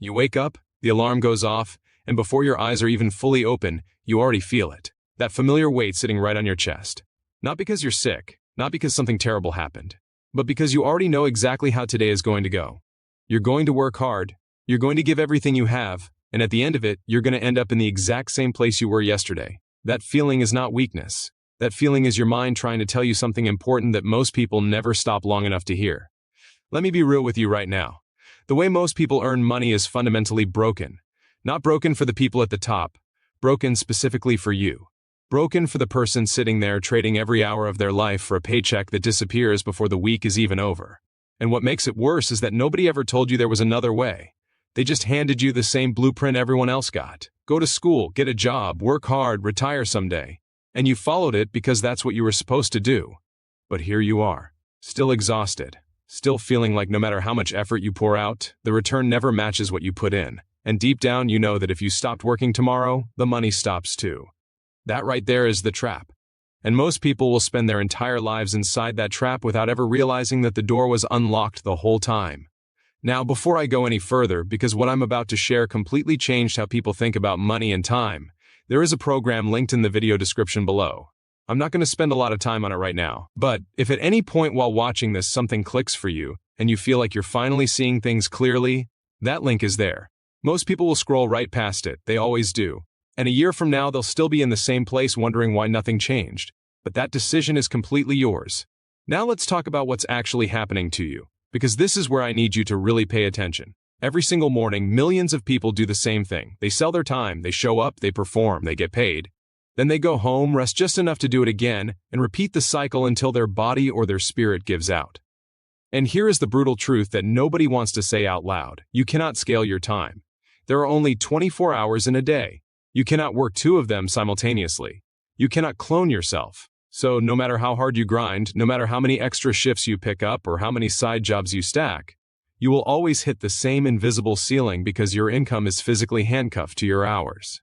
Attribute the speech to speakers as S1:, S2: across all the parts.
S1: You wake up, the alarm goes off, and before your eyes are even fully open, you already feel it. That familiar weight sitting right on your chest. Not because you're sick, not because something terrible happened, but because you already know exactly how today is going to go. You're going to work hard, you're going to give everything you have, and at the end of it, you're going to end up in the exact same place you were yesterday. That feeling is not weakness. That feeling is your mind trying to tell you something important that most people never stop long enough to hear. Let me be real with you right now. The way most people earn money is fundamentally broken. Not broken for the people at the top, broken specifically for you. Broken for the person sitting there trading every hour of their life for a paycheck that disappears before the week is even over. And what makes it worse is that nobody ever told you there was another way. They just handed you the same blueprint everyone else got. Go to school, get a job, work hard, retire someday. And you followed it because that's what you were supposed to do. But here you are, still exhausted, still feeling like no matter how much effort you pour out, the return never matches what you put in. And deep down you know that if you stopped working tomorrow, the money stops too. That right there is the trap. And most people will spend their entire lives inside that trap without ever realizing that the door was unlocked the whole time. Now, before I go any further, because what I'm about to share completely changed how people think about money and time, there is a program linked in the video description below. I'm not going to spend a lot of time on it right now, but if at any point while watching this something clicks for you and you feel like you're finally seeing things clearly, that link is there. Most people will scroll right past it, they always do. And a year from now, they'll still be in the same place wondering why nothing changed. But that decision is completely yours. Now let's talk about what's actually happening to you, because this is where I need you to really pay attention. Every single morning, millions of people do the same thing. They sell their time, they show up, they perform, they get paid. Then they go home, rest just enough to do it again, and repeat the cycle until their body or their spirit gives out. And here is the brutal truth that nobody wants to say out loud. You cannot scale your time. There are only 24 hours in a day. You cannot work 2 of them simultaneously. You cannot clone yourself. So no matter how hard you grind, no matter how many extra shifts you pick up or how many side jobs you stack, you will always hit the same invisible ceiling because your income is physically handcuffed to your hours.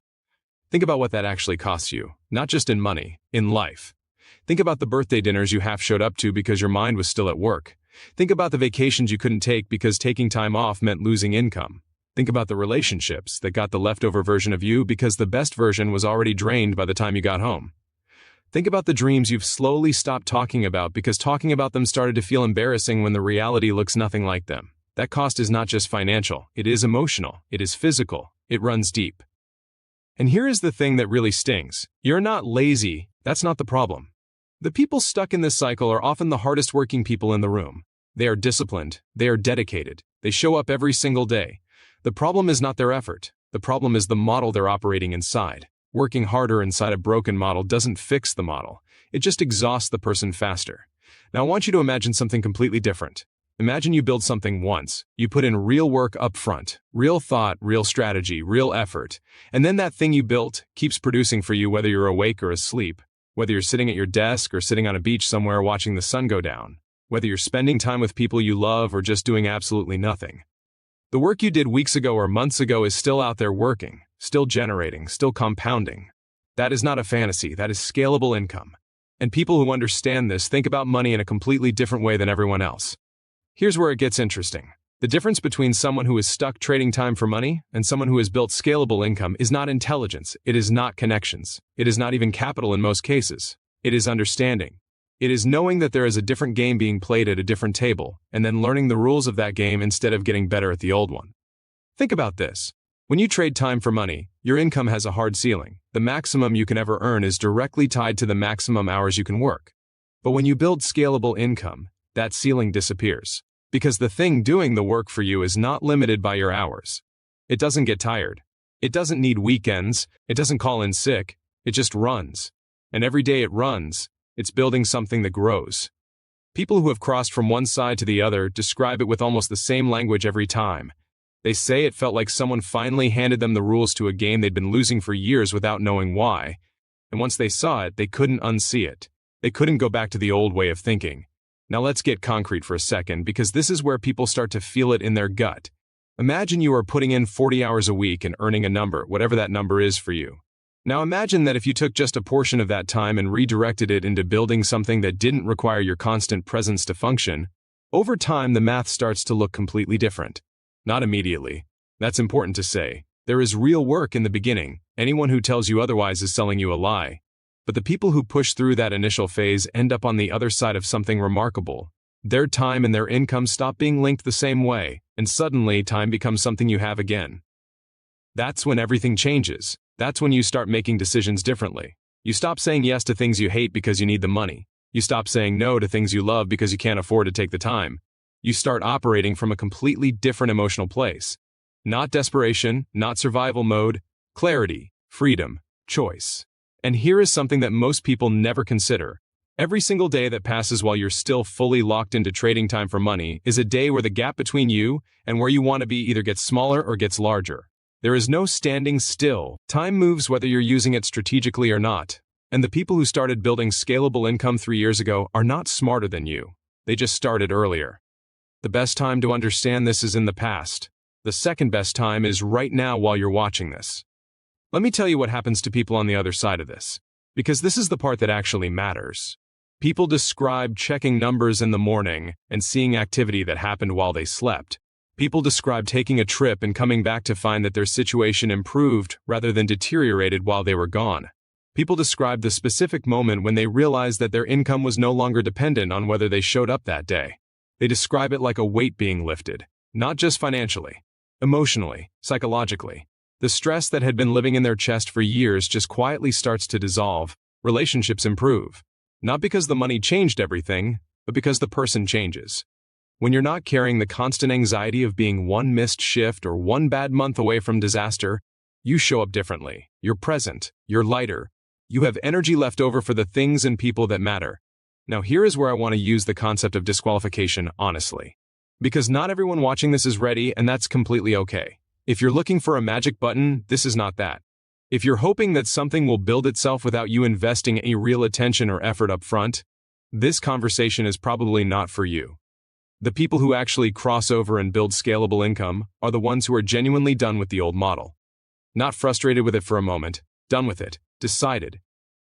S1: Think about what that actually costs you, not just in money, in life. Think about the birthday dinners you half showed up to because your mind was still at work. Think about the vacations you couldn't take because taking time off meant losing income. Think about the relationships that got the leftover version of you because the best version was already drained by the time you got home. Think about the dreams you've slowly stopped talking about because talking about them started to feel embarrassing when the reality looks nothing like them. That cost is not just financial, it is emotional, it is physical, it runs deep. And here is the thing that really stings. You're not lazy, that's not the problem. The people stuck in this cycle are often the hardest working people in the room. They are disciplined, they are dedicated, they show up every single day. The problem is not their effort. The problem is the model they're operating inside. Working harder inside a broken model doesn't fix the model. It just exhausts the person faster. Now I want you to imagine something completely different. Imagine you build something once. You put in real work up front, real thought, real strategy, real effort. And then that thing you built keeps producing for you whether you're awake or asleep, whether you're sitting at your desk or sitting on a beach somewhere watching the sun go down, whether you're spending time with people you love or just doing absolutely nothing. The work you did weeks ago or months ago is still out there working, still generating, still compounding. That is not a fantasy, that is scalable income. And people who understand this think about money in a completely different way than everyone else. Here's where it gets interesting. The difference between someone who is stuck trading time for money and someone who has built scalable income is not intelligence, it is not connections, it is not even capital in most cases. It is understanding. It is knowing that there is a different game being played at a different table, and then learning the rules of that game instead of getting better at the old one. Think about this. When you trade time for money, your income has a hard ceiling. The maximum you can ever earn is directly tied to the maximum hours you can work. But when you build scalable income, that ceiling disappears. Because the thing doing the work for you is not limited by your hours. It doesn't get tired. It doesn't need weekends. It doesn't call in sick. It just runs. And every day it runs, it's building something that grows. People who have crossed from one side to the other describe it with almost the same language every time. They say it felt like someone finally handed them the rules to a game they'd been losing for years without knowing why. And once they saw it, they couldn't unsee it. They couldn't go back to the old way of thinking. Now let's get concrete for a second, because this is where people start to feel it in their gut. Imagine you are putting in 40 hours a week and earning a number, whatever that number is for you. Now imagine that if you took just a portion of that time and redirected it into building something that didn't require your constant presence to function, over time the math starts to look completely different. Not immediately. That's important to say. There is real work in the beginning. Anyone who tells you otherwise is selling you a lie. But the people who push through that initial phase end up on the other side of something remarkable. Their time and their income stop being linked the same way, and suddenly time becomes something you have again. That's when everything changes. That's when you start making decisions differently. You stop saying yes to things you hate because you need the money. You stop saying no to things you love because you can't afford to take the time. You start operating from a completely different emotional place. Not desperation, not survival mode, clarity, freedom, choice. And here is something that most people never consider. Every single day that passes while you're still fully locked into trading time for money is a day where the gap between you and where you want to be either gets smaller or gets larger. There is no standing still. Time moves whether you're using it strategically or not. And the people who started building scalable income 3 years ago are not smarter than you. They just started earlier. The best time to understand this is in the past. The second best time is right now while you're watching this. Let me tell you what happens to people on the other side of this, because this is the part that actually matters. People describe checking numbers in the morning and seeing activity that happened while they slept. People describe taking a trip and coming back to find that their situation improved rather than deteriorated while they were gone. People describe the specific moment when they realized that their income was no longer dependent on whether they showed up that day. They describe it like a weight being lifted, not just financially, emotionally, psychologically. The stress that had been living in their chest for years just quietly starts to dissolve. Relationships improve. Not because the money changed everything, but because the person changes. When you're not carrying the constant anxiety of being one missed shift or one bad month away from disaster, you show up differently. You're present. You're lighter. You have energy left over for the things and people that matter. Now here is where I want to use the concept of disqualification honestly. Because not everyone watching this is ready, and that's completely okay. If you're looking for a magic button, this is not that. If you're hoping that something will build itself without you investing any real attention or effort up front, this conversation is probably not for you. The people who actually cross over and build scalable income are the ones who are genuinely done with the old model. Not frustrated with it for a moment, done with it, decided.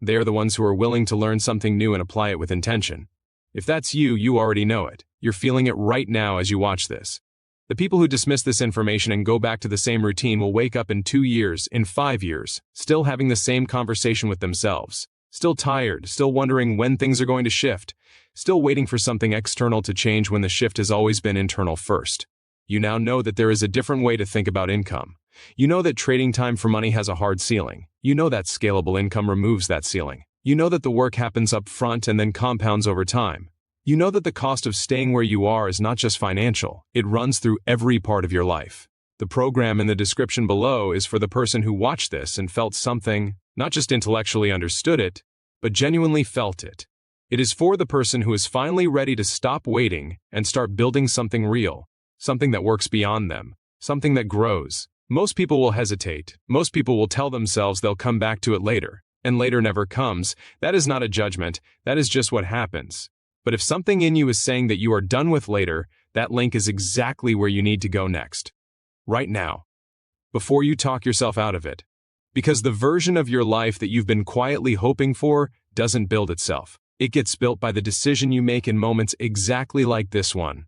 S1: They are the ones who are willing to learn something new and apply it with intention. If that's you, you already know it. You're feeling it right now as you watch this. The people who dismiss this information and go back to the same routine will wake up in 2 years, in 5 years, still having the same conversation with themselves. Still tired, still wondering when things are going to shift, still waiting for something external to change when the shift has always been internal first. You now know that there is a different way to think about income. You know that trading time for money has a hard ceiling. You know that scalable income removes that ceiling. You know that the work happens up front and then compounds over time. You know that the cost of staying where you are is not just financial, it runs through every part of your life. The program in the description below is for the person who watched this and felt something, not just intellectually understood it, but genuinely felt it. It is for the person who is finally ready to stop waiting and start building something real, something that works beyond them, something that grows. Most people will hesitate. Most people will tell themselves they'll come back to it later, and later never comes. That is not a judgment, that is just what happens. But if something in you is saying that you are done with later, that link is exactly where you need to go next. Right now. Before you talk yourself out of it. Because the version of your life that you've been quietly hoping for doesn't build itself. It gets built by the decision you make in moments exactly like this one.